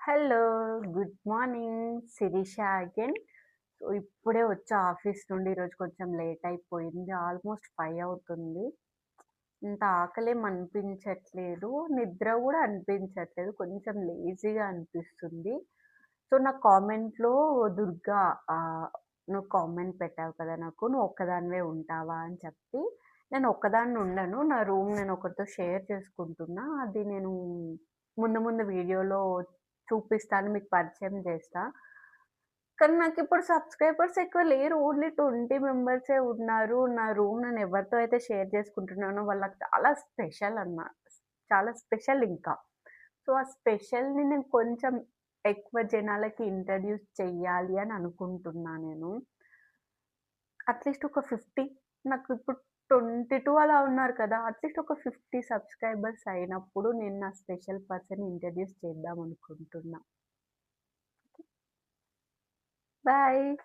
Hello! Good morning. Sirisha again. So, ఇప్పుడే వచ్చా office నుండి. ఈరోజు కొంచెం లేట్ అయిపోయింది. ఆల్మోస్ట్ 5 అవుతుంది. ఇంత ఆకలేం అనిపించట్లేదు. నిద్ర గూడా అనిపించట్లేదు. కొంచెం లేజీగా అనిపిస్తుంది. సో, నా కామెంట్‌లో దుర్గా నువ్వు కామెంట్ పెట్టావు కదా నాకు. "నువ్వు ఒక్కదానివే ఉంటావా?" అని చెప్పి. నేను ఒక్కదాన్ని ఉండను. నా రూమ్ నేను ఒకరితో షేర్ చేసుకుంటున్నా. అది నేను ముందు ముందు వీడియోలో చూపిస్తాను. మీకు పరిచయం చేస్తా. కానీ నాకిప్పుడు సబ్‌స్క్రైబర్స్ ఎక్కువ లేరు. ఓన్లీ 20 మెంబర్సే ఉన్నారు. నా రూమ్ నేను ఎవరితో అయితే షేర్ చేసుకుంటున్నానో వాళ్ళకి చాలా స్పెషల్ చాలా స్పెషల్ ఇంకా. సో, ఆ స్పెషల్‌ని నేను కొంచెం ఎక్కువ జనాలకి ఇంట్రడ్యూస్ చెయ్యాలి అని అనుకుంటున్నా నేను. అట్‌లీస్ట్ ఒక 50 నాకు ఇప్పుడు 22 అలా ఉన్నారు కదా! అట్‌లీస్ట్ ఒక 50 సబ్‌స్క్రైబర్స్ అయినప్పుడు నేను నా స్పెషల్ పర్సన్‌ని ఇంట్రడ్యూస్ చేద్దాం అనుకుంటున్నా. బాయ్.